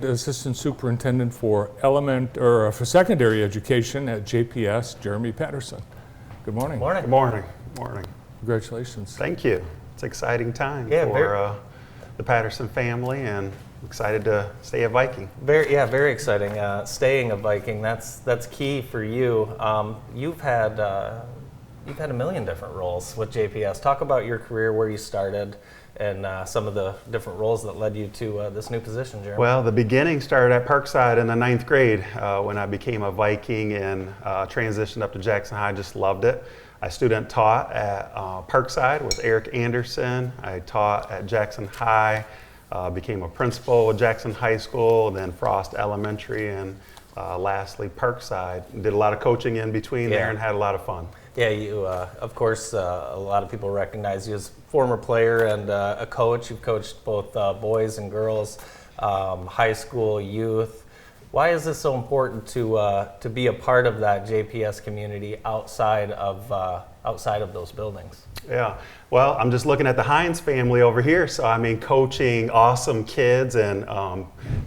Assistant Superintendent for for secondary education at JPS, Jeremy Patterson. Good morning. Morning. Good morning. Morning. Congratulations. Thank you. It's an exciting time Yeah, for the Patterson family, and excited to stay a Viking. Very exciting. Staying a Viking, that's key for you. You've had a million different roles with JPS. Talk about your career, where you started, and some of the different roles that led you to this new position, Jeremy. Well, the beginning started at Parkside in the 9th grade when I became a Viking and transitioned up to Jackson High. Just loved it. I student taught at Parkside with Eric Anderson. I taught at Jackson High, became a principal at Jackson High School, then Frost Elementary, and lastly Parkside. Did a lot of coaching in between there and had a lot of fun. Yeah, you, of course, a lot of people recognize you as a former player and a coach. You've coached both boys and girls, high school, youth. Why is this so important to be a part of that JPS community outside of those buildings? Yeah, well, I'm just looking at the Hines family over here. So, I mean, coaching awesome kids and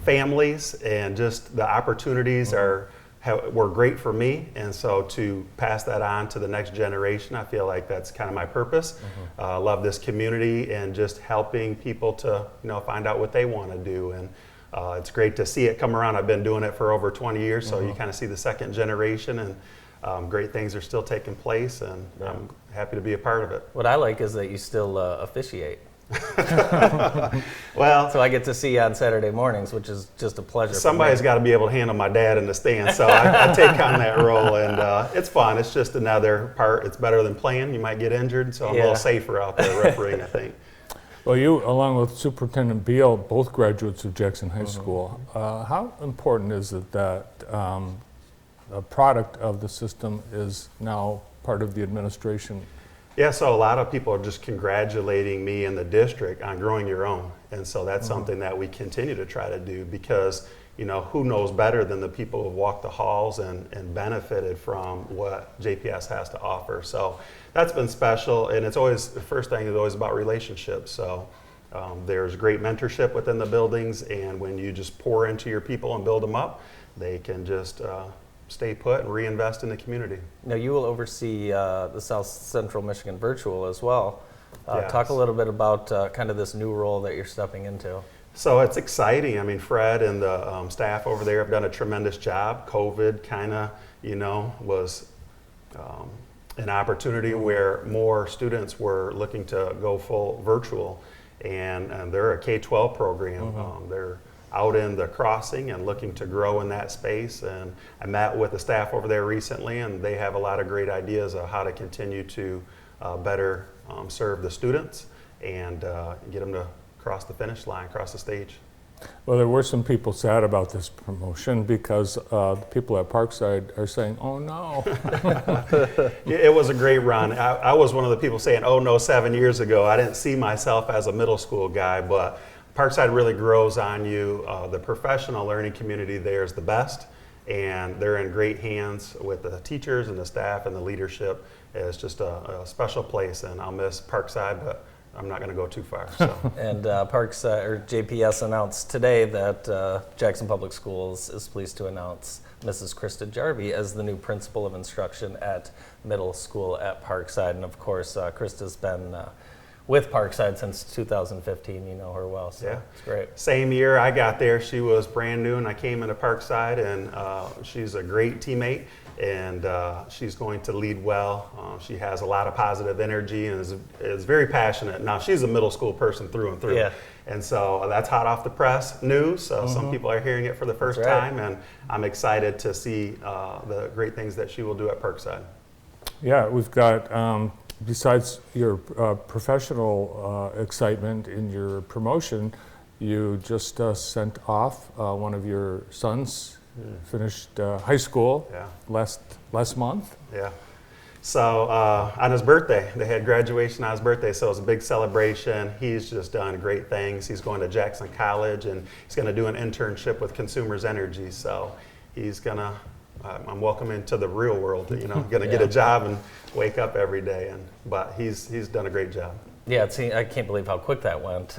families, and just the opportunities were great for me. And so to pass that on to the next generation, I feel like that's kind of my purpose. Love this community and just helping people to, find out what they want to do. And it's great to see it come around. I've been doing it for over 20 years, so you kind of see the second generation, and great things are still taking place, and I'm happy to be a part of it. What I like is that you still officiate. Well, so I get to see you on Saturday mornings, which is just a pleasure. Somebody's got to be able to handle my dad in the stands, so I take on that role, and it's fun. It's just another part. It's better than playing. You might get injured, so I'm a little safer out there refereeing, I think. Well, you, along with Superintendent Beal, both graduates of Jackson High School. How important is it that a product of the system is now part of the administration? Yeah, so a lot of people are just congratulating me and the district on growing your own. And so that's something that we continue to try to do, because, who knows better than the people who have walked the halls and benefited from what JPS has to offer. So that's been special, and it's always, the first thing is always about relationships. So there's great mentorship within the buildings, and when you just pour into your people and build them up, they can just stay put and reinvest in the community. Now, you will oversee the South Central Michigan Virtual as well. Yes. Talk a little bit about kind of this new role that you're stepping into. So it's exciting. I mean, Fred and the staff over there have done a tremendous job. COVID kind of, was an opportunity where more students were looking to go full virtual, and they're a K-12 program. They're out in the crossing and looking to grow in that space. And I met with the staff over there recently, and they have a lot of great ideas of how to continue to better serve the students and get them to cross the finish line, cross the stage. Well, there were some people sad about this promotion because the people at Parkside are saying, oh no. It was a great run. I was one of the people saying, oh no, 7 years ago. I didn't see myself as a middle school guy, but Parkside really grows on you. The professional learning community there is the best, and they're in great hands with the teachers and the staff and the leadership. It's just a special place, and I'll miss Parkside, but I'm not going to go too far. So. And JPS announced today that Jackson Public Schools is pleased to announce Mrs. Krista Jarvie as the new principal of instruction at middle school at Parkside. And of course, Krista's been with Parkside since 2015. You know her well, so yeah. It's great. Same year I got there, she was brand new, and I came into Parkside, and she's a great teammate, and she's going to lead well. She has a lot of positive energy and is very passionate. Now, she's a middle school person through and through. Yeah. And so that's hot off the press news, so some people are hearing it for the first time, and I'm excited to see the great things that she will do at Parkside. Yeah, we've got, besides your professional excitement in your promotion, you just sent off one of your sons, finished high school last month. Yeah. So on his birthday, they had graduation on his birthday, so it was a big celebration. He's just done great things. He's going to Jackson College, and he's going to do an internship with Consumers Energy. So he's going to, I'm welcoming to the real world, going to get a job and wake up every day. But he's done a great job. Yeah, I can't believe how quick that went.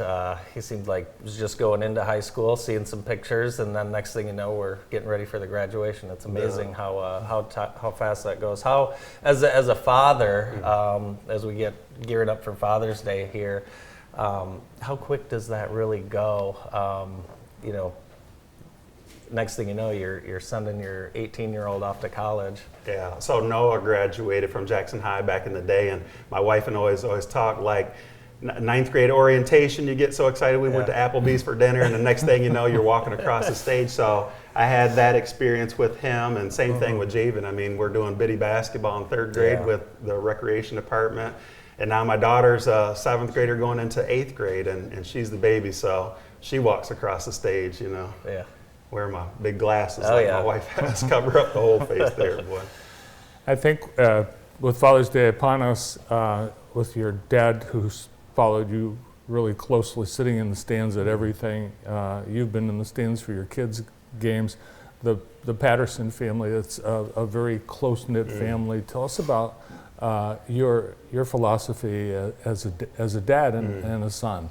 He seemed like he was just going into high school, seeing some pictures, and then next thing you know, we're getting ready for the graduation. It's amazing how fast that goes. How, as a father, as we get geared up for Father's Day here, how quick does that really go? You know, next thing you know, you're sending your 18-year-old off to college. Yeah, so Noah graduated from Jackson High back in the day, and my wife and I always talk like ninth grade orientation. You get so excited. We went to Applebee's for dinner, and the next thing you know, you're walking across the stage. So I had that experience with him, and same thing with Javen. I mean, we're doing biddy basketball in third grade with the recreation department, and now my daughter's a seventh grader going into eighth grade, and she's the baby, so she walks across the stage, you know. Yeah. Wear my big glasses like my wife has, cover up the whole face there, boy. I think with Father's Day upon us, with your dad who's followed you really closely, sitting in the stands at everything, you've been in the stands for your kids' games, the Patterson family, it's a very close-knit family. Tell us about your philosophy as a dad and a son.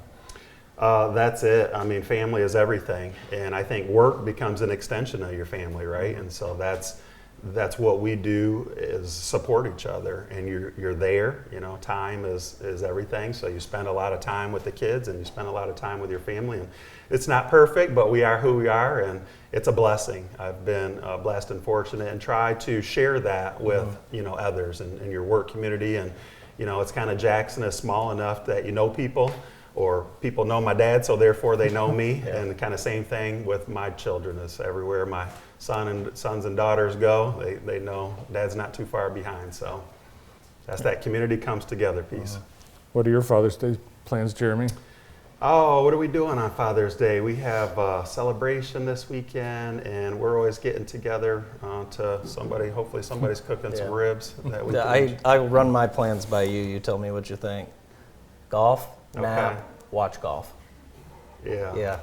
That's it. I mean, family is everything, and I think work becomes an extension of your family, right? And so that's what we do, is support each other, and you're there. You know, time is everything. So you spend a lot of time with the kids, and you spend a lot of time with your family. And it's not perfect, but we are who we are, and it's a blessing. I've been blessed and fortunate, and try to share that with others in your work community. And it's kind of, Jackson is small enough that you know people, or people know my dad, so therefore they know me. And the kind of same thing with my children. Is everywhere my sons and daughters go, they know Dad's not too far behind. So that's that community comes together piece. What are your Father's Day plans, Jeremy? Oh, what are we doing on Father's Day? We have a celebration this weekend, and we're always getting together to somebody. Hopefully somebody's cooking some ribs that we I run my plans by you. You tell me what you think. Golf, nap, watch golf. Yeah.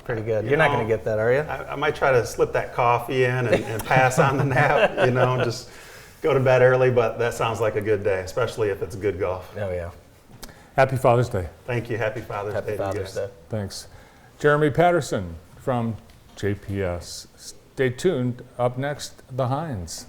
Pretty good. You're not going to get that, are you? I might try to slip that coffee in and pass on the nap, just go to bed early, but that sounds like a good day, especially if it's good golf. Oh, yeah. Happy Father's Day. Thank you. Happy Father's Day. Happy Father's Day. Thanks. Jeremy Patterson from JPS. Stay tuned. Up next, the Hines.